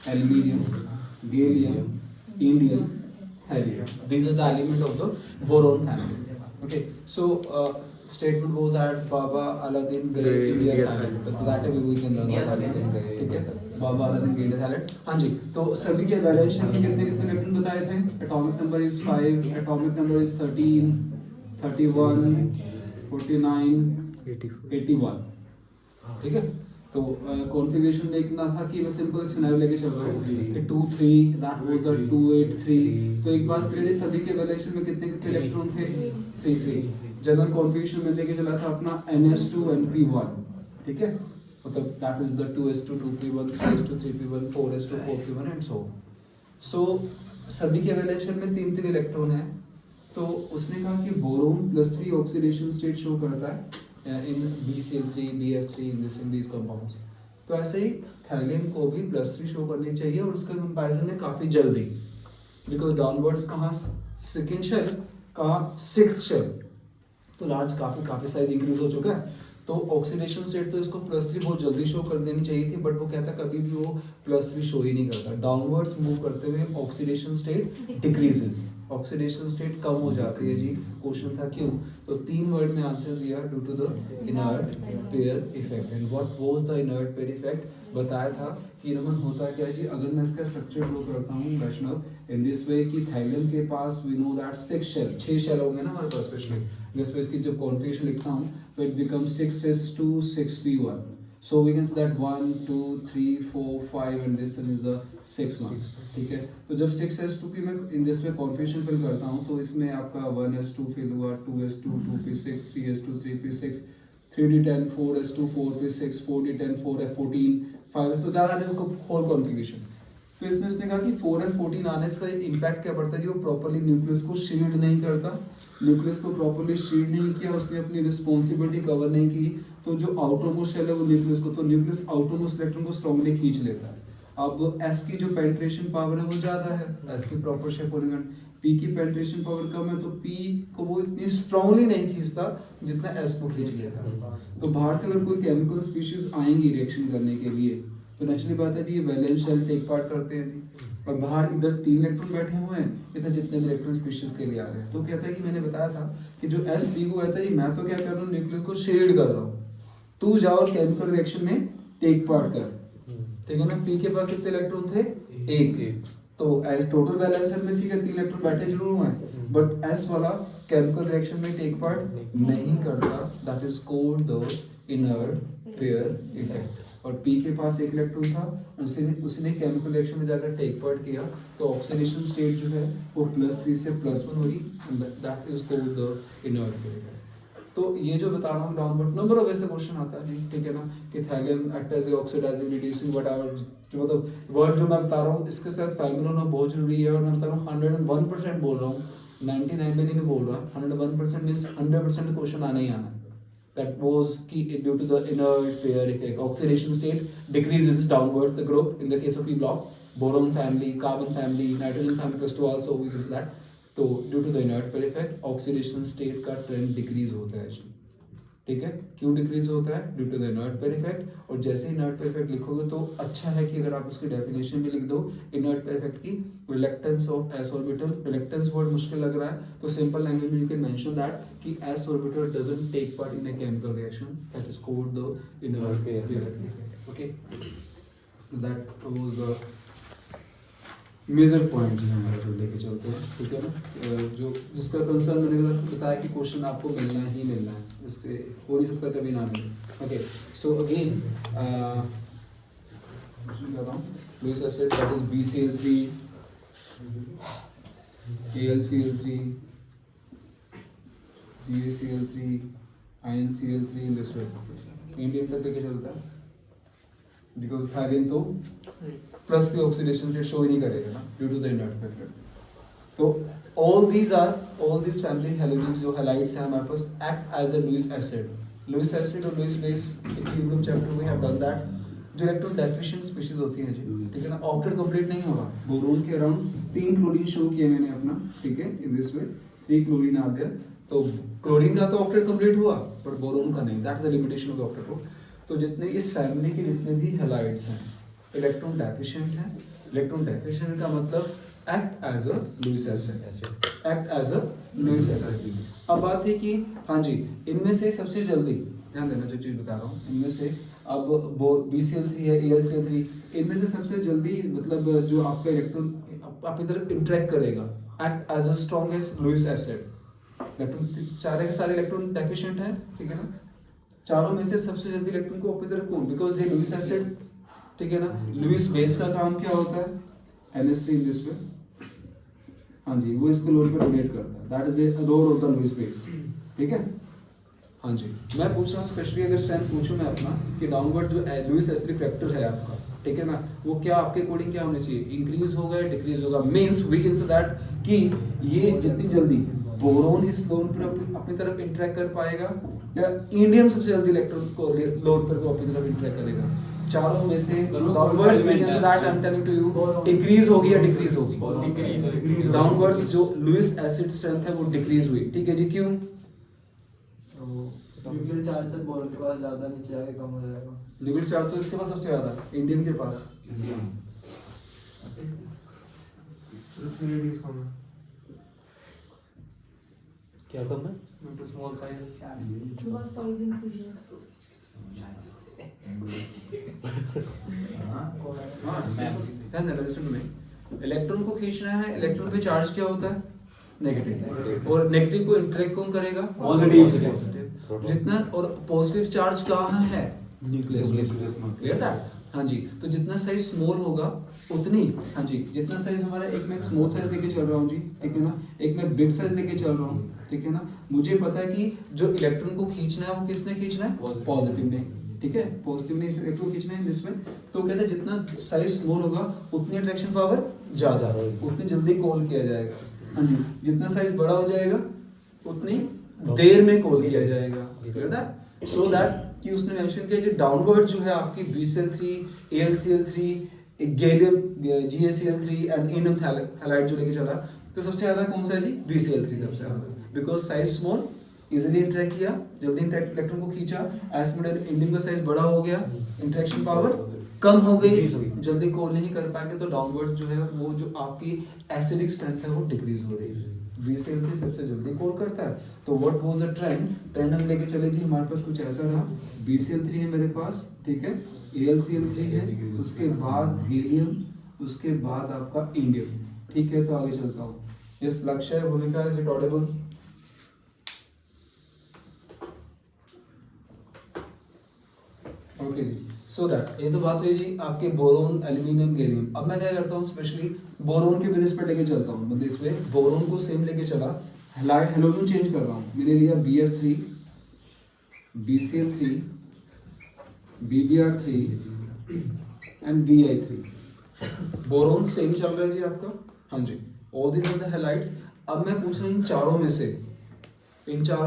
aluminium, gallium, indium, helium. These are the elements of the boron family. Okay, so statement goes that Baba Aladdin gave India Thailand. But that way we can learn about Aladdin. ठीक है, बाबा Aladdin गए Thailand. हाँ जी, तो सभी के valence में कितने कितने इलेक्ट्रॉन बताए थे? Atomic number is 5, atomic number is 13, 31, 49, 81. ठीक है, तो कॉन्फ़िगरेशन देखना था कि मैं सिंपल एक सिनेरियो लेके चल रहा हूँ कि 2 3 दैट वाज द 2 8 3. तो एक बार पहले सभी के वैलेंस में कितने कितने इलेक्ट्रॉन थे? 3 3. जनरल कॉन्फ़िगरेशन में लेके चला था अपना ns2 np1. ठीक है, मतलब that is the 2s2 2p1 3s2 3p1 4s2 4p1 and so सभी के वैलेंस में 3 3 इलेक्ट्रॉन है. तो उसने कहा कि बोरोन +3 ऑक्सीडेशन स्टेट शो करता है इन BCl3 BF3 in this compounds. तो ऐसे ही थैलियम को भी +3 शो करनी चाहिए और उसका कंपैरिजन में काफी जल्दी, बिकॉज डाउनवर्ड्स कहाँ सेकंड शेल कहाँ सिक्स्थ शेल, तो लार्ज काफी साइज इंक्रीज हो चुका है. तो ऑक्सीडेशन स्टेट तो इसको +3 बहुत जल्दी शो कर देनी चाहिए थी, बट वो कहता कभी भी वो +3 शो ही नहीं करता. डाउनवर्ड्स मूव करते हुए oxidation state decreases, oxidation state कम हो जाती है जी. क्वेश्चन था क्यों, तो 3 वर्ड में आंसर दिया, due to the inert pair effect. And what was the inert pair effect, बताया था कि नमन होता क्या है जी. अगर मैं इसका स्ट्रक्चर ड्रॉ करता हूँ वैष्णव इन दिस वे कि थाईलैंड के पास वी नो दैट 6 शेल होंगे ना हमारे पास, स्पेशली दिस वे इसकी जब कॉन्फ़िगरेशन लिखता हूँ तो it becomes 6s2 6p1. So we can say that 1 2 3 4 5 and this one is the 6th one. ठीक है, तो जब 6s2 की मैं in this way configuration fill करता हूँ तो इसमें आपका 1s2 फिल हुआ, 2s2 2p6 3s2 3p6 3d10 4s2 4p6 4d10 4f14 5s, तो दैट इज होल कॉन्फ़िगरेशन. फिर इसने उसने कहा कि 4f14 आने से इम्पैक्ट क्या पड़ता है जी, वो प्रॉपर्ली न्यूक्लियस को शील्ड नहीं करता. न्यूक्लियस को प्रॉपर्ली शील्ड नहीं किया, उसने अपनी रिस्पॉन्सिबिलिटी कवर नहीं की, तो जो आउटरमोस्ट शेल है वो न्यूक्लियस को, तो न्यूक्लियस आउटरमोस्ट इलेक्ट्रॉन को स्ट्रांगली खींच लेता है. अब s की जो पेनिट्रेशन पावर है वो ज्यादा है, s की प्रॉपर शेप होने का. p की पेनिट्रेशन पावर कम है, तो p को वो इतनी स्ट्रांगली नहीं खींचता जितना s को खींच लेता है. तो बाहर से अगर कोई केमिकल स्पीशीज आएंगी रिएक्शन करने के लिए, तो नेचुरली बात है जी ये वैलेंस शेल टेक पार्ट करते हैं जी. और बाहर इधर 3 इलेक्ट्रॉन बैठे हुए हैं, इधर जितने भी इलेक्ट्रॉन स्पीशीज के लिए आ रहे हैं. तो कहता है कि मैंने बताया था कि जो s p को कहता है मैं तो क्या कर रहा हूँ, न्यूक्लियस को शील्ड कर रहा हूँ, तू जाओ और केमिकल रिएक्शन में टेक पार्ट कर. ठीक है ना, p के पास कितने इलेक्ट्रॉन थे? 1. तो एज टोटल बैलेंस में ठीक है 3 इलेक्ट्रॉन बैठे जरूर हुए हैं, बट s वाला केमिकल रिएक्शन में टेक पार्ट नहीं करता. That is called the inert pair effect. और p के पास 1 इलेक्ट्रॉन था, उसने केमिकल रिएक्शन में जाकर टेक पार्ट किया, तो ऑक्सीडेशन स्टेट जो है वो +3 से +1 हुई. That is called the inert pair effect. तो ये जो बता रहा हूँ डाउनवर्ड नंबर ऑफ ऐसे क्वेश्चन आता है, ठीक है ना, कि thallium act as oxidising reducing whatever, जो मतलब वर्ड जो मैं बता रहा हूँ इसके साथ फैमिली होना बहुत जरूरी है. और मैं बता रहा हूँ 101% बोल रहा हूँ, 99 में नहीं बोल रहा. 101% मींस 100% क्वेश्चन आना ही आना. That was key due to the inert pair effect. Oxidation state decreases downwards the group in the case of P block, boron family, carbon family, nitrogen family plus 2 also we can say that. तो due to the inert pair effect, oxidation state का trend decrease होता है. ठीक है, क्यों decrease होता है? Due to the inert pair effect. और जैसे इनर्ट पेयर इफेक्ट लिखोगे तो अच्छा है कि अगर आप उसकी डेफिनेशन भी लिख दो इनर्ट पेयर इफेक्ट की, reluctance of s orbital. Reluctance word मुश्किल लग रहा है, तो सिंपल लैंग्वेज में यू कैन मेंशन दैट कि s orbital doesn't take part in a chemical reaction, that is called the inert pair effect. Okay, that was the major point है हमारा जो लेके चलते हैं. ठीक है ना, जो जिसका कंसर्न मैंने बताया कि क्वेश्चन आपको मिलना ही मिलना है, इसके हो नहीं सकता कभी ना मिले. Okay, so again Lewis acid that is BCl3 KlCl3 GaCl3 InCl3 in this way indium तक लेके चलता है, बिकॉज थायरिन तो प्लस की ऑक्सीडेशन रेट शो ही नहीं करेगा ना due to the inert pair. तो ऑल दिस फैमिली हैलोजेंस जो हैलाइड्स हैं हमारे पास act as a Lewis acid. Lewis acid और Lewis base equilibrium chapter we have done that. जो इलेक्ट्रॉन डेफिशिएंट स्पीशीज होती हैं जी, ठीक है ना, ऑक्टेट कंप्लीट नहीं होगा. बोरोन के अराउंड 3 क्लोरीन शो किए मैंने अपना, ठीक है, इन दिस वे 3 क्लोरीन आ गया. तो क्लोरीन का तो ऑक्टेट कंप्लीट हुआ, पर बोरोन का नहीं. That is the limitation of the octet. तो जितने इस फैमिली के जितने भी हैलाइड्स हैं इलेक्ट्रॉन डेफिशिएंट हैं, इलेक्ट्रॉन डेफिशिएंट का मतलब act as a Lewis acid, act as a Lewis acid. अब बात है कि हाँ जी, इनमें से सबसे जल्दी ध्यान देना जो चीज बता रहा हूँ, इनमें से अब BCl3 है, AlCl3, इनमें से सबसे जल्दी मतलब जो आपका इलेक्ट्रॉन आपकी तरफ इंटरेक्ट करेगा, act as a strongest Lewis acid. Electron सारे के सारे इलेक्ट्रॉन डेफिशिएंट है, ठीक है ना, चारों में से सबसे जल्दी इलेक्ट्रॉन को अपनी तरफ कौन, बिकॉज ये लुईस एसिड, ठीक है ना, लुईस बेस का काम क्या होता है, NH3 इन दिस वे, हाँ जी, वो इसको लोड पे डोनेट करता है, that is the role of the Lewis base, ठीक है। हाँ जी, मैं पूछ रहा हूँ स्पेशली अगर स्ट्रेंथ पूछूं मैं अपना कि डाउनवर्ड जो लुईस एसिड फैक्टर है आपका, ठीक है ना, वो क्या आपके अकॉर्डिंग क्या होना चाहिए, इंक्रीज होगा या डिक्रीज होगा, means we can say that कि ये जितनी जल्दी बोरोन इस लोन पर अपनी तरफ इंटरेक्ट कर पाएगा या इंडियम सबसे जल्दी इलेक्ट्रॉन को लोन पर को अपनी तरफ इंटरेक्ट करेगा, चारों में से downwards we can say that I am telling to you increase होगी या डिक्रीज होगी, डाउनवर्ड्स जो लुईस एसिड स्ट्रेंथ है वो डिक्रीज हुई, ठीक है जी, क्यों, न्यूक्लियर चार्ज से बोरोन के पास ज्यादा नीचे आके कम हो जाएगा, न्यूक्लियर चार्ज तो इसके पास सबसे ज्यादा, इंडियम के पास क्या कम है, small size Because size increases. Electron को खींचना है, इलेक्ट्रॉन पे चार्ज क्या होता है, नेगेटिव, और नेगेटिव को इंटरेक्ट कौन करेगा, पॉजिटिव, जितना, और पॉजिटिव चार्ज कहाँ है, न्यूक्लियस, क्लियर था, हाँ जी, तो जितना साइज स्मॉल होगा उतनी, हाँ जी, जितना साइज हमारा, एक मैं स्मॉल साइज लेके चल रहा हूँ जी, ठीक है ना, एक मैं बिग साइज लेके चल रहा हूँ, ठीक है ना, मुझे पता है कि जो इलेक्ट्रॉन को खींचना है वो किसने खींचना है, पॉजिटिव ने, ठीक है, पॉजिटिव ने इस इलेक्ट्रॉन खींचना है इसमें, तो कहते हैं जितना साइज स्मॉल होगा उतनी अट्रैक्शन पावर ज्यादा, उतनी जल्दी कॉल किया जाएगा, हाँ जी, जितना साइज बड़ा हो जाएगा उतनी देर में कॉल किया जाएगा, क्लियर था, सो दैट कि उसने मेंशन किया कि डाउनवर्ड जो है आपकी BCl3, AlCl3, gallium GaCl3 and indium halide जो लेके चला, तो सबसे ज्यादा कौन सा है जी, BCl3 सबसे ज्यादा, because size small, easily interact किया, जल्दी इलेक्ट्रॉन को खींचा, एज इंडियम का साइज बड़ा हो गया, इंटरेक्शन पावर कम हो गई, जल्दी कॉल नहीं कर पाएंगे, तो डाउनवर्ड जो है वो जो आपकी एसिडिक स्ट्रेंथ है वो डिक्रीज हो रही है, BCl3 सबसे जल्दी कॉल करता है, तो व्हाट वाज द ट्रेंड हम लेके चले जी, हमारे पास कुछ ऐसा रहा, BCl3 है मेरे पास, ठीक है, AlCl3 है, उसके बाद हीलियम, उसके बाद आपका इंडियम, ठीक है, तो आगे चलता हूँ, यस लक्ष्य है, Bhumika, is it audible, okay जी, सो दैट ये तो बात हुई जी आपके बोरोन, एल्यूमिनियम, गैलियम। अब मैं क्या करता हूँ स्पेशली बोरोन के बेसिस पे लेके चलता हूँ, मतलब इस पे बोरोन को सेम लेके चला, हेलोजन चेंज कर रहा हूँ, मैंने लिया BF3, BCl3, BBr3 and Bi3, boron same चल रहा है जी आपका, हाँ जी, all these are the halides. अब मैं पूछ रहा हूँ इन चारों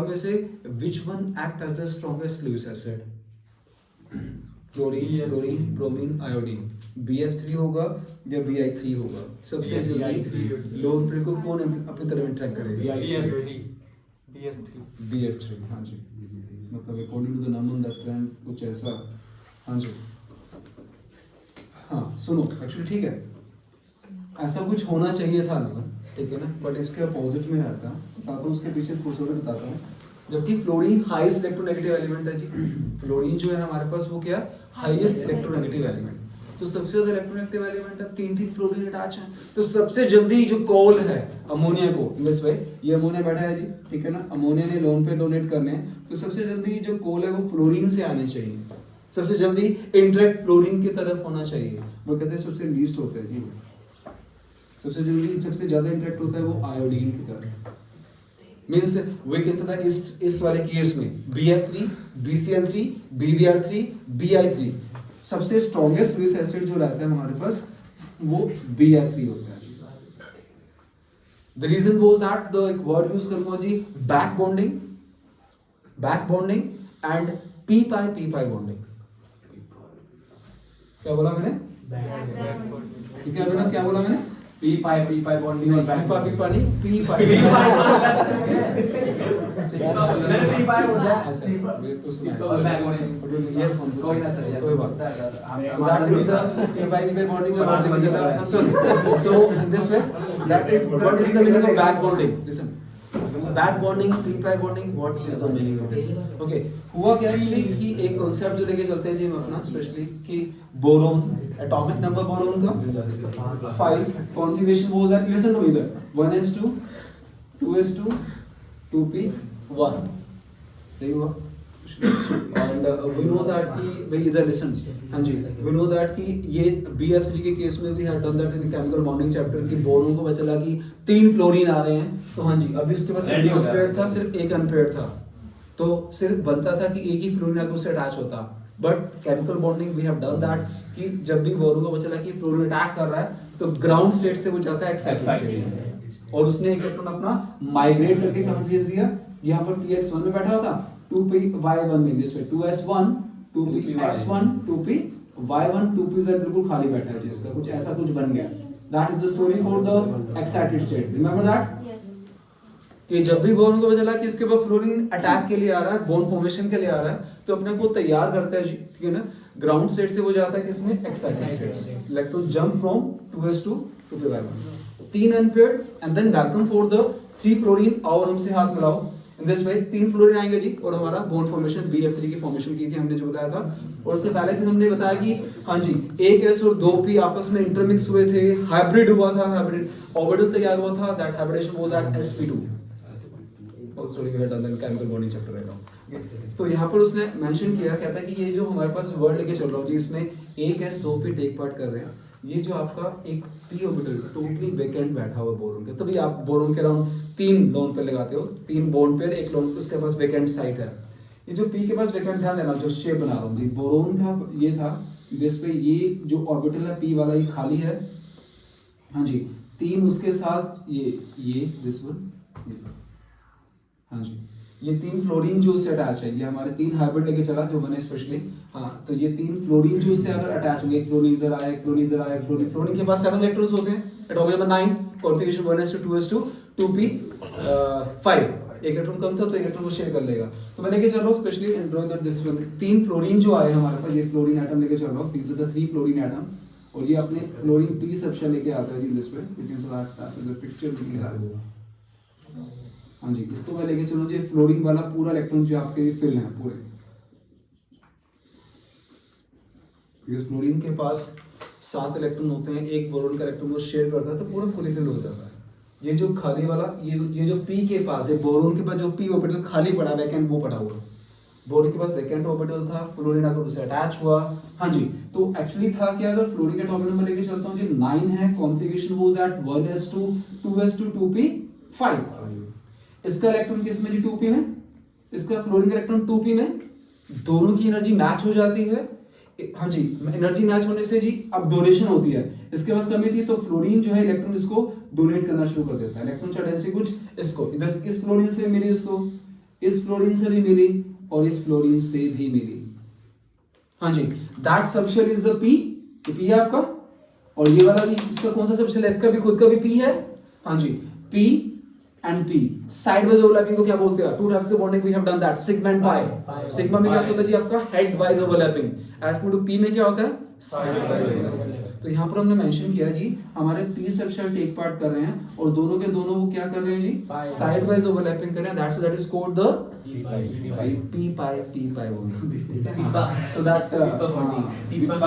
में से which one act as the strongest Lewis acid, chlorine, chlorine, bromine, iodine, BF3 होगा या Bi3 होगा, सबसे जल्दी लोन पेयर को कौन अपनी तरफ इंटरेक्ट करेगा, BF3, हाँ जी, मतलब अकॉर्डिंग टू द नाम ऑन द ट्रेंड कुछ ऐसा, हाँ जी, हाँ सुनो, एक्चुअली ठीक है, ऐसा कुछ होना चाहिए था ना, ठीक है ना, बट इसके अपोजिट में रहता, बताता हूँ उसके पीछे प्रोसीजर बताता हूँ। जबकि फ्लोरीन हाईएस्ट इलेक्ट्रोनेगेटिव एलिमेंट है जी, फ्लोरीन जो है हमारे पास वो क्या है, हाईएस्ट इलेक्ट्रोनेगेटिव एलिमेंट, तो सबसे ज्यादा इलेक्ट्रोनेगेटिव एलिमेंट है, तीन फ्लोरीन अटैच है, तो सबसे जल्दी जो कॉल है अमोनिया को, बस भाई ये अमोनिया बैठा है जी, ठीक है ना, अमोनिया ने लोन पे डोनेट करने हैं, तो सबसे जल्दी जो कॉल है वो फ्लोरीन से आनी चाहिए, सबसे जल्दी इंटरेक्ट फ्लोरीन की तरफ होना चाहिए, वो कहते हैं सबसे लीस्ट होता है जी, सबसे जल्दी सबसे ज्यादा इंटरेक्ट होता है वो आयोडीन की तरफ, means we can say that इस वाले केस में BF3, BCl3, BBr3, Bi3, सबसे स्ट्रॉन्गेस्ट लुईस एसिड जो रहता है हमारे पास वो Bi3 होता है। The reason was that the एक वर्ड यूज करूंगा जी, back bonding and p pi bonding. क्या बोला मैंने, क्या बोला मैंने, पी पाई बॉन्डिंग और बैक पी पानी पी पाई मैंने पी पाई बोला अच्छा उसमें और बैक बॉन्डिंग ईयरफोन कोई ना सर कोई बात that is the pी पाई की बॉन्डिंग जो बात की जगह सुन so in this way that is what is the meaning of back bonding listen back bonding P pi bonding what is the meaning of this okay हुआ क्या actually कि एक concept जो लेके चलते हैं जी हम अपना स्पेशली कि बोरोन एटॉमिक नंबर बोरोन का 5 कॉन्फ़िगरेशन वो है लिसन टू मी इधर 1s2 2s2 2p1 सही हुआ and we know that कि भाई इधर लिसन हाँ जी we know that कि ये BF3 के केस में we had done that in chemical bonding chapter कि बोरोन को पता चला कि 3 फ्लोरीन आ रहे हैं तो हाँ जी अभी उसके पास कितने अनपेयर्ड था सिर्फ एक अनपेयर्ड था तो सिर्फ बनता था कि एक ही फ्लोरीन आकर उससे अटैच होता but chemical bonding we have done that कि जब भी बोरोन को पता चला कि फ्लोरीन अटैक कर रहा है तो ग्राउंड स्टेट से वो जाता है एक्साइटेड स्टेट और उसने एक इलेक्ट्रॉन अपना माइग्रेट करके कहां भेज दिया यहाँ पर px1 में बैठा होता 2py1 में this way 2s1 2px1 2py1 2p z बिल्कुल खाली बैठा है जिसका कुछ ऐसा कुछ बन गया that is the story for the excited state remember that कि जब भी बोरोन को पता चला कि इसके पास फ्लोरीन अटैक के लिए आ रहा है बॉन्ड फॉर्मेशन के लिए आ रहा है तो अपने को तैयार करता है जी ठीक है ना ग्राउंड स्टेट से वो जाता है किसमें excited state electron jump from 2s2 to py1 तीन unpaired and than welcome for the 3 fluorine और हमसे हाथ मिलाओ इन दिस वे 3 फ्लोरीन आएंगे जी और हमारा बॉन्ड फॉर्मेशन BF3 की फॉर्मेशन की थी हमने जो बताया था और उससे पहले फिर हमने बताया कि हाँ जी एक s और 2p आपस में इंटरमिक्स हुए थे हाइब्रिड हुआ था हाइब्रिड ऑर्बिटल तैयार हुआ था that hybridisation was at sp2 also we had done the chemical bonding chapter right now तो यहाँ पर उसने मेंशन किया कहता है कि ये जो हमारे पास वर्ड लेके चल रहा हूँ जी इसमें एक s 2p टेक पार्ट कर रहे हैं ये जो आपका एक p ऑर्बिटल टोटली वैकेंट बैठा हुआ बोरोन के तभी आप बोरोन के अराउंड 3 लोन पे लगाते हो 3 बॉन्ड पेयर एक लोन उसके पास वैकेंट साइट है ये जो p के पास वैकेंट ध्यान देना जो शेप बना रहा हूँ जी बोरोन का ये था जिस पे ये जो ऑर्बिटल है p वाला ये खाली है हाँ जी 3 उसके साथ ये दिस वन हाँ जी ये 3 फ्लोरीन जो उससे अटैच है ये हमारे 3 हाइब्रिड लेके चला जो बने स्पेशली हाँ तो ये 3 फ्लोरीन जो उससे अगर अटैच होंगे एक फ्लोरीन इधर आया एक फ्लोरीन इधर आया एक फ्लोरीन के पास 7 इलेक्ट्रॉन्स होते हैं atomic number 9 configuration 1s2 2s2 2p5 एक इलेक्ट्रॉन कम था तो एक इलेक्ट्रॉन को शेयर कर लेगा तो मैं लेके चल रहा हूँ specially drawing this one 3 fluorine जो आए हमारे पास ये फ्लोरीन एटम लेके चल रहा हूँ these are the 3 fluorine atom और ये अपने फ्लोरीन p सबशेल लेके आता है जी this way you can see that picture दिख हाँ जी इसको मैं लेके चलूँ जी फ्लोरीन वाला पूरा इलेक्ट्रॉन जो आपके फिल है पूरे इस फ्लोरीन के पास 7 इलेक्ट्रॉन होते हैं एक बोरोन का इलेक्ट्रॉन वो शेयर करता है तो पूरा फुली फिल हो जाता है ये जो खाली वाला ये जो p के पास है बोरोन के पास जो p ऑर्बिटल खाली पड़ा वैकेंट वो पड़ा हुआ बोरोन के पास वैकेंट ऑर्बिटल था फ्लोरीन आकर उससे अटैच हुआ हाँ जी तो एक्चुअली था कि अगर फ्लोरीन का एटॉमिक नंबर लेके चलता हूँ जी 9 है configuration was at 1s2 2s2 2p5 इसका इलेक्ट्रॉन किस में जी 2p में इसका फ्लोरीन का इलेक्ट्रॉन 2p में दोनों की एनर्जी मैच हो जाती है हाँ जी एनर्जी मैच होने से जी अब डोनेशन होती है इसके पास कमी थी तो फ्लोरीन जो है इलेक्ट्रॉन इसको डोनेट करना शुरू कर देता है इलेक्ट्रॉन चार्ज ऐसे कुछ इसको इधर इस फ्लोरीन से मिली इसको इस फ्लोरीन से भी मिली और इस फ्लोरीन से भी मिली हाँ जी that subshell is the p तो p है आपका और ये वाला भी इसका कौन सा सबशेल है इसका भी खुद का भी p है हाँ जी p and p sideways overlapping को क्या बोलते हैं two types the bonding we have done that sigma and pi sigma में क्या होता है जी आपका head wise overlapping as to p में क्या होता है साइडवाइज तो यहाँ पर हमने मेंशन किया जी हमारे p सबशेल टेक पार्ट कर रहे हैं और दोनों के दोनों वो क्या कर रहे हैं जी साइडवाइज ओवरलैपिंग कर रहे हैं that is called the p pi so that इधर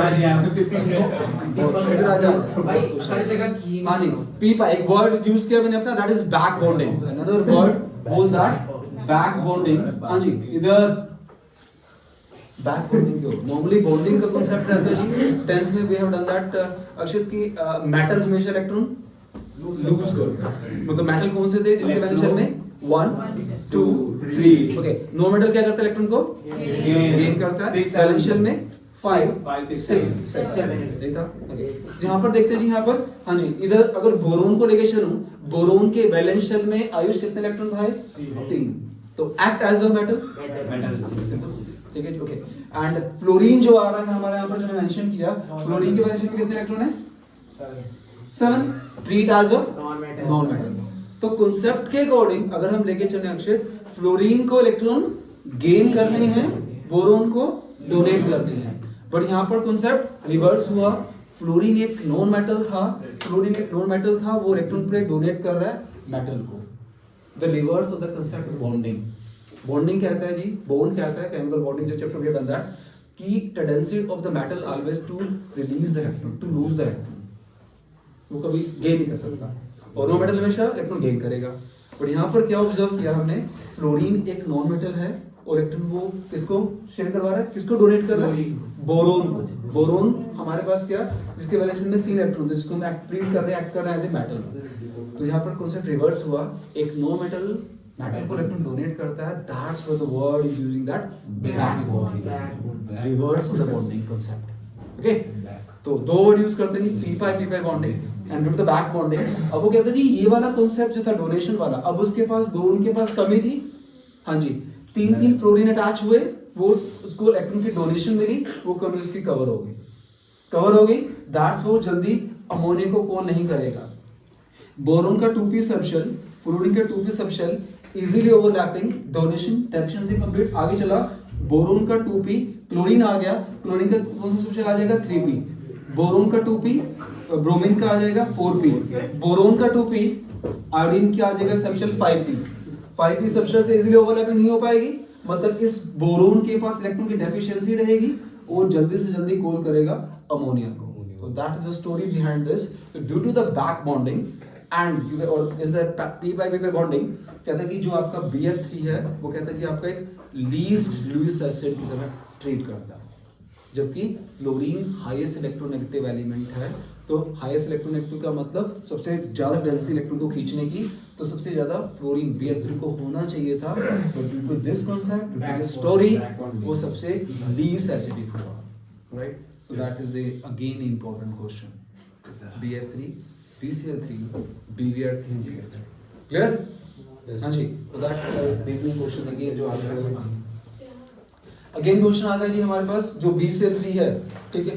आ जाओ भाई सारी जगह की हाँ जी p pi एक वर्ड यूज किया मैंने अपना that is back bonding another word was that back bonding हाँ जी इधर बैक बॉन्डिंग क्यों नॉर्मली बॉन्डिंग का कांसेप्ट रहता है जी 10th में we have done that Akshit की मेटल हमेशा इलेक्ट्रॉन लूज करता है मतलब मेटल कौन से थे जिनके वैलेंस में 1 2 3 ओके नो मेटल क्या करता है इलेक्ट्रॉन को गेन करता है वैलेंशियल में 5 6 7 ठीक था यहाँ पर देखते हैं जी यहाँ पर हाँ जी इधर अगर बोरोन को लेके चलूं बोरोन के वैलेंस शेल में आयुष कितने इलेक्ट्रॉन भाई 3 तो एक्ट एज अ मेटल ठीक है ओके एंड फ्लोरीन जो आ रहा है हमारे यहाँ पर जो मैं मेंशन किया फ्लोरीन के वैलेंस शेल में कितने इलेक्ट्रॉन है 7 treat as a non metal. तो कॉन्सेप्ट के अकॉर्डिंग अगर हम लेके चले अक्षय, फ्लोरीन को इलेक्ट्रॉन गेन करने हैं, बोरोन को डोनेट करने हैं, बट यहाँ पर कॉन्सेप्ट रिवर्स हुआ। फ्लोरीन एक नॉन मेटल था, वो इलेक्ट्रॉन प्लेट डोनेट कर रहा है मेटल को। The reverse of the concept bonding. Bonding कहता है जी, बॉन्ड कहता है केमिकल बॉन्डिंग, जो chapter we have done that, कि tendency of the metal always to release the electron, to lose the electron, वो कभी गेन नहीं कर सकता, और नो मेटल हमेशा इलेक्ट्रॉन गेन करेगा। बट यहाँ पर क्या ऑब्जर्व किया हमने, फ्लोरीन एक नॉन मेटल है और इलेक्ट्रॉन वो किसको शेयर करवा रहा है, किसको डोनेट कर रहा है, बोरोन को। बोरोन हमारे पास क्या, जिसके वैलेंस में 3 इलेक्ट्रॉन थे, जिसको हम ट्रीट कर रहे हैं एज ए मेटल। तो यहाँ पर कॉन्सेप्ट रिवर्स हुआ, एक नो मेटल मेटल को इलेक्ट्रॉन डोनेट करता है, that's what the word is using that back bonding, reverse of the bonding concept. Okay, तो दो वर्ड यूज करते हैं, P pi bonding and the back bonding. अब वो कहते हैं जी ये वाला कांसेप्ट जो था डोनेशन वाला, अब उसके पास बोरोन के पास कमी थी, हाँ जी, 3 फ्लोरीन अटैच हुए, वो उसको इलेक्ट्रॉन की डोनेशन मिली, वो कमी उसकी कवर हो गई, दैट्स वो जल्दी अमोनिया को कौन नहीं करेगा। बोरोन का 2p सबशेल, फ्लोरीन का 2p subshell easily overlapping, donation deficiency complete, आगे चला, बोरोन का 2p, क्लोरीन आ गया, क्लोरीन का कौन सा सबशेल आ जाएगा 3p, बोरोन का 2p, ब्रोमीन का आ जाएगा 4p, बोरोन का 2p, आयोडीन क्या आ जाएगा सबशेल 5p सबशेल से इजीली ओवरलैपिंग नहीं हो पाएगी, मतलब इस बोरोन के पास इलेक्ट्रॉन की डेफिशिएंसी रहेगी, और जल्दी से जल्दी कॉल करेगा अमोनिया को। So that is the story behind this. So due to the back bonding and you or is that p by bonding, कहता है कि जो आपका BF3 है वो कहता है कि आपका एक लीस्ट लुईस एसिड की तरह ट्रीट करता है, जबकि फ्लोरीन हाईएस्ट इलेक्ट्रोनेगेटिव एलिमेंट है। तो हाईएस्ट इलेक्ट्रोनेगेटिव का मतलब सबसे ज्यादा डेंसिटी इलेक्ट्रॉन को खींचने की, तो सबसे ज्यादा फ्लोरीन BF3 को होना चाहिए था, but due to this concept, due to this story, वो सबसे लीस्ट एसिडिक हुआ, right. So that is again important question. BF3, BCl3, BBr3, BF3. Clear? हाँ जी. So that reasoning question again जो आगे again question आता है जी हमारे पास जो BCl3 है, ठीक है?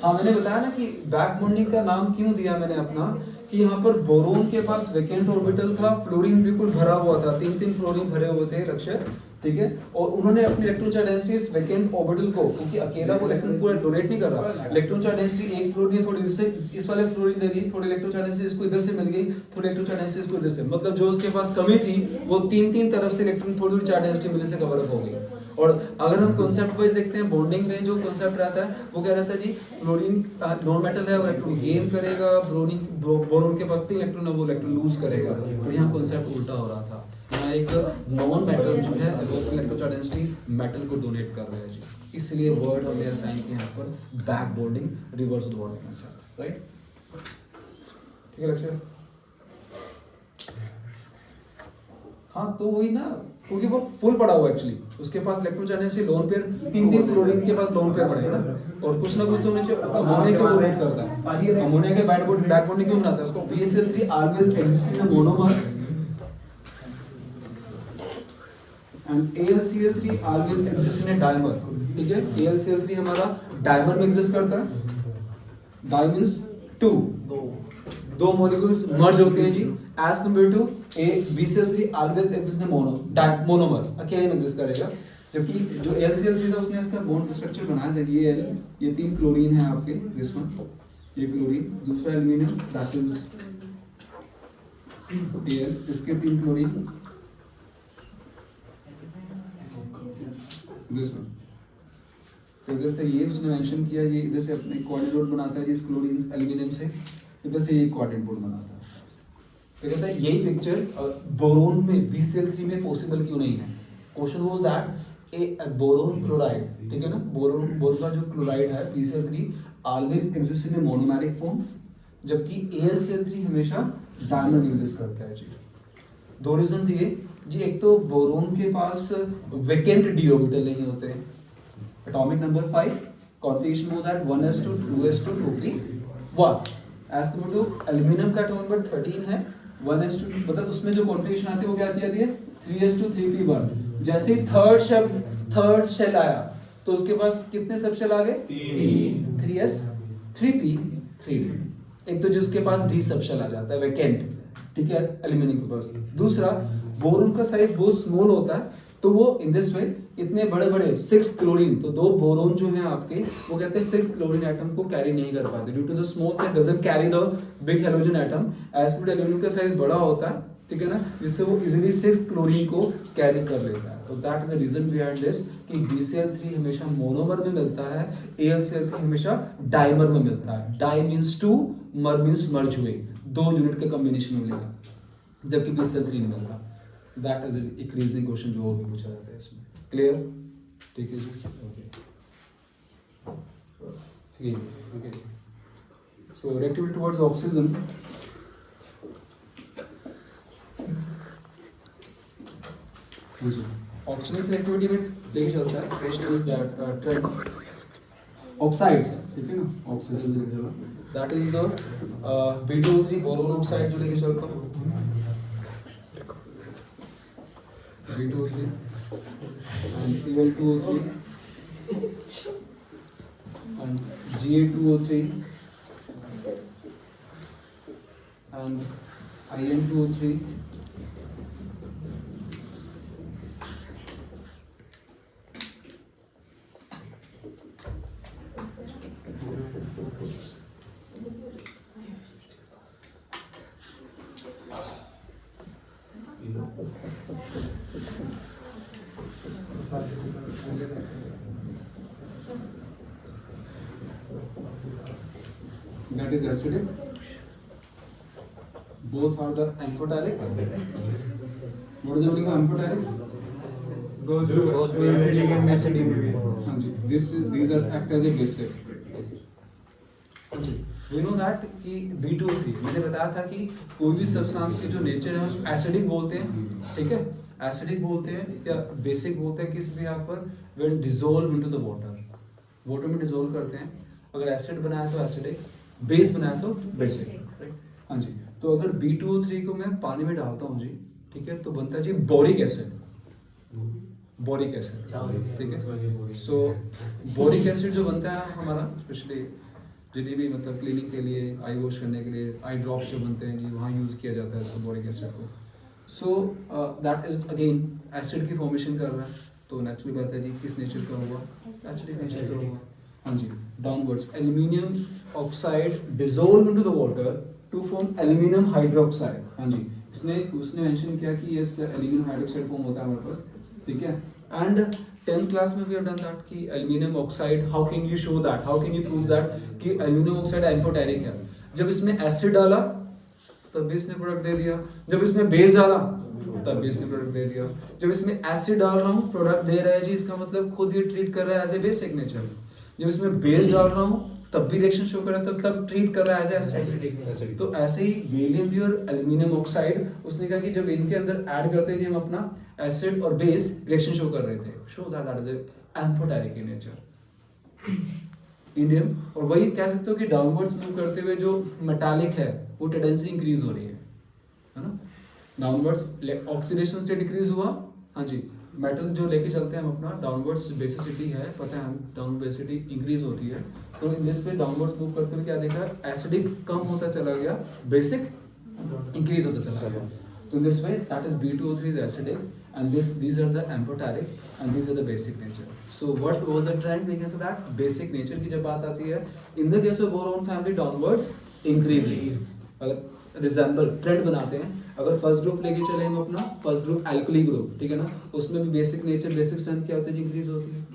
हाँ मैंने बताया ना कि बैक बॉन्डिंग का नाम क्यों दिया मैंने अपना, कि यहाँ पर बोरोन के पास वेकेंट ऑर्बिटल था, फ्लोरीन बिल्कुल भरा हुआ था, 3 फ्लोरीन भरे हुए थे लक्ष्य, ठीक है, और उन्होंने अपनी इलेक्ट्रॉन चार्ज डेंसिटी इस वेकेंट ऑर्बिटल को, क्योंकि अकेला वो इलेक्ट्रॉन पूरा डोनेट नहीं कर रहा, इलेक्ट्रॉन चार्ज डेंसिटी एक फ्लोरीन थोड़ी इससे इस वाले फ्लोरीन दे दी, थोड़ी इलेक्ट्रॉन चार्ज डेंसिटी इसको इधर से मिल गई, थोड़ी इलेक्ट्रॉन चार्ज डेंसिटी इसको इधर से, मतलब जो उसके पास कमी थी वो 3 तरफ से इलेक्ट्रॉन थोड़ी चार्ज डेंसिटी मिलने से कवर अप हो गई। और अगर हम कॉन्सेप्ट वाइज देखते हैं, बॉन्डिंग में जो कॉन्सेप्ट रहता है वो क्या रहता है जी, फ्लोरीन नॉन मेटल है, वो इलेक्ट्रॉन गेन करेगा, बोरोन के पास 3 इलेक्ट्रॉन है, वो इलेक्ट्रॉन लूज करेगा, तो यहाँ कॉन्सेप्ट उल्टा हो रहा था। यहाँ एक नॉन मेटल जो है इलेक्ट्रॉन चार्ज डेंसिटी मेटल को डोनेट कर रहा है जी, इसलिए वर्ड हमने असाइन किया यहाँ पर back bonding, reverse of bonding concept, right. ठीक है लक्ष्य, हाँ तो वही ना, क्योंकि वो फुल पड़ा हुआ एक्चुअली, उसके पास electron charge density lone pair 3 fluorine के पास लोन पेयर पड़ेगा, और कुछ ना कुछ तो नीचे अमोनिया को डोनेट करता है, अमोनिया के बैक बॉन्डिंग क्यों बनाता है, उसको BCl3 always exist in monomer and AlCl3 always exists in a dimer, ठीक है, AlCl3 हमारा डायमर में एग्जिस्ट करता है, डाई मींस 2 मॉलिक्यूल्स मर्ज होते हैं जी, as compare to BCl3 always exists in monomer, अकेले में एग्जिस्ट करेगा, जबकि जो AlCl3 था उसने इसका बॉन्ड स्ट्रक्चर बनाया था, ये 3 क्लोरीन है आपके, दिस वन, ये क्लोरीन, दूसरा एल्युमिनियम दैट इज Al, इसके 3 क्लोरीन, दिस वन, तो इधर से ये उसने मेंशन किया, ये इधर से अपने कोऑर्डिनेट बनाता है जी, इस क्लोरीन एल्युमिनियम से, इधर से ये कोऑर्डिनेट बनाता है। तो कहता है यही पिक्चर बोरोन में BCl3 में पॉसिबल क्यों नहीं है। Question was that A boron chloride, ठीक है ना, बोरोन का जो क्लोराइड है BCl3 always exist in monomeric form, जबकि AlCl3 हमेशा डायमर में एग्जिस्ट करता है जी। 2 रीजन दिए जी, एक तो बोरोन के पास वेकेंट d ऑर्बिटल नहीं होते, atomic number 5, configuration was at 1s2 2s2 2p 1, as compare to aluminium का एटॉमिक नंबर 13 है, 1s2, मतलब उसमें जो कॉन्फिगरेशन आती है वो क्या आती है 3s2 3p1। जैसे ही थर्ड शेल आया तो उसके पास कितने सब शेल आ गए, 3s 3p 3d, एक तो जिसके पास डी सबशेल आ जाता है वैकेंट, ठीक है, एल्यूमिनियम के पास। दूसरा बोरोन का साइज बहुत स्मॉल होता है, तो वो इन दिस वे इतने बड़े बड़े 6 क्लोरीन, तो 2 बोरोन जो हैं आपके वो कहते हैं 6 क्लोरीन एटम को कैरी नहीं कर पाते due to the small size doesn't carry the big halogen atom. एस्पिड एल्यूमिनियम का साइज बड़ा होता है, ठीक है ना, जिससे वो इजीली 6 क्लोरीन को कैरी कर लेता है। तो that is the reason behind this कि BCl3 हमेशा मोनोमर में मिलता है, AlCl3 हमेशा डाइमर में मिलता है। डाई मींस 2, मर मींस मर्ज हुए, 2 यूनिट के कॉम्बिनेशन में मिलेगा, जबकि BCl3 नहीं मिलता। दैट इज एक रीजनिंग क्वेश्चन जो भी पूछा जाता है इसमें। क्लियर? ठीक है जी, ओके, ठीक है, okay. So reactivity towards oxygen, oxygen selectivity में देखिए चलता है first is that trend oxides, ठीक है ना, ऑक्सीजन लेके चलो, that is the B2O3 boron oxide जो लेके चलता है, B2O3 and Al2O3 and Ga2O3 and In2O3 that is acidic. Both are the amphoteric. What is the meaning of amphoteric? हाँ जी, these are act as a basic. हाँ जी, we know that कि B2O3 मैंने बताया था कि कोई भी सब्सटेंस की जो नेचर है हम एसिडिक बोलते हैं, ठीक है, एसिडिक बोलते हैं या बेसिक बोलते हैं किस भी यहाँ पर, when dissolve into the water, water में डिसॉल्व करते हैं। अगर एसिड बनाया तो एसिडिक, बेस बनाया तो बेसिक, राइट? हाँ जी, तो अगर B2O3 को मैं पानी में डालता हूँ जी, ठीक है, तो बनता है जी बोरिक एसिड, बोरिक एसिड, ठीक है। सो बोरिक एसिड जो बनता है हमारा स्पेशली जिन्हें भी मतलब क्लीनिंग के लिए, आई वॉश करने के लिए आई ड्रॉप जो बनते हैं जी, वहाँ यूज़ किया जाता है इसको, बोरिक एसिड को। So that is again acid की फॉर्मेशन कर रहा है, तो नेचुरली बात है जी किस नेचर का होगा, एसिडिक नेचर का होगा। हाँ जी, downwards aluminium oxide dissolve into the water to form aluminium hydroxide. हाँ जी, उसने मेंशन किया कि ये एल्यूमिनियम हाइड्रोक्साइड फॉर्म होता है हमारे पास, ठीक है। एंड 10th क्लास में वी हैव डन दैट कि aluminium oxide, how can you show that, how can you prove that कि एल्यूमिनियम ऑक्साइड एम्फोटेरिक है। जब इसमें एसिड डाला तब बेस ने प्रोडक्ट दे दिया, जब इसमें बेस डाला तब बेस ने प्रोडक्ट दे दिया। जब इसमें एसिड डाल रहा हूँ प्रोडक्ट दे रहा है जी, इसका मतलब खुद ही ट्रीट कर रहा है एज ए बेस सिग्नेचर। जब इसमें बेस डाल रहा हूँ तब भी रिएक्शन शो कर रहा है, तब ट्रीट कर रहा है एज एसिड। तो ऐसे ही गैलियम भी और एल्यूमिनियम ऑक्साइड, उसने कहा कि जब इनके अंदर ऐड करते हैं जी हम अपना एसिड और बेस रिएक्शन शो कर रहे थे, show that is amphoteric in nature, indium. और वही कह सकते हो कि डाउनवर्ड्स मूव करते हुए जो मेटालिक है वो टेंडेंसी इंक्रीज हो रही है ना, डाउनवर्ड्स ऑक्सीडेशन स्टेट डिक्रीज हुआ। हाँ जी, मेटल जो लेके चलते हैं हम अपना डाउनवर्ड्स बेसिसिटी है, पता है हम डाउन बेसिसिटी इंक्रीज होती है, तो इन दिस पे डाउनवर्ड्स मूव करते हुए क्या देखा, एसिडिक कम होता चला गया, बेसिक इंक्रीज होता चला गया। तो इन this way that is B2O3 is acidic and these are the amphoteric and these are the basic nature. So what was the trend? We can say that basic nature की जब बात आती है, in the case of boron family downwards increasing. अगर resemble trend बनाते हैं, अगर first group लेके चले हम अपना, फर्स्ट ग्रुप एल्कली ग्रुप, ठीक है ना, उसमें भी बेसिक नेचर, बेसिक स्ट्रेंथ क्या होता है, इंक्रीज होती है।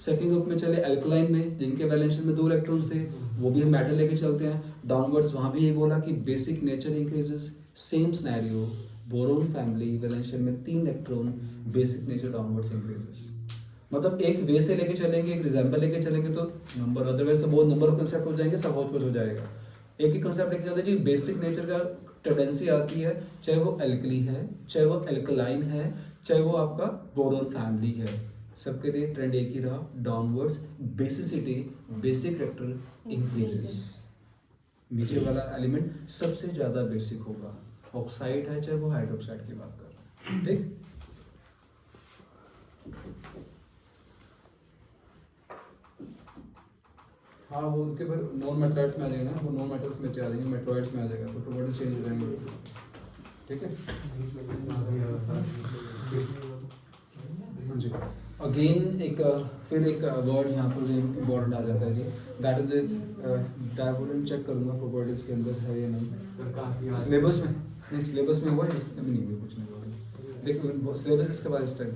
सेकंड ग्रुप में चले एल्कलाइन में, जिनके वैलेंशियल में 2 इलेक्ट्रॉन्स थे, वो भी हम मेटल लेके चलते हैं डाउनवर्ड्स, वहाँ भी ये बोला कि basic nature increases. Same scenario boron family valential में 3 electron, basic nature downwards increases. मतलब एक वे से लेके चलेंगे, एक रिजेंबल लेके चलेंगे तो नंबर, अदरवाइज तो बहुत नंबर ऑफ कंसेप्ट हो जाएंगे, सब हो जाएगा। एक ही कंसेप्ट लेके चलते जी, बेसिक नेचर का टेंडेंसी आती है, चाहे वो एल्कली है, चाहे वो एल्कलाइन है, चाहे वो आपका बोरोन फैमिली है, सबके लिए ट्रेंड एक ही रहा, downwards basicity, basic character increases. नीचे वाला एलिमेंट सबसे ज्यादा बेसिक होगा, ऑक्साइड है चाहे वो हाइड्रोक्साइड की बात कर, ठीक। हाँ वो उनके फिर नॉन मेटल्स में आ जाएगा ना, वो नॉन मेटल्स में आ जाएंगे, मेट्रॉइड्स में आ जाएगा, तो प्रोपर्टीज चेंज हो जाएंगे। ठीक है, हाँ जी। अगेन एक फिर एक वर्ड यहाँ पर इम्पोर्टेंट आ जाता है जी, दैट इज डायवोलेंट। चेक करूँगा प्रॉपर्टीज के अंदर है या नहीं सिलेबस में। नहीं सिलेबस में हुआ है, अभी नहीं हुआ, कुछ नहीं हुआ। देखो सिलेबस किसके पास इस टाइम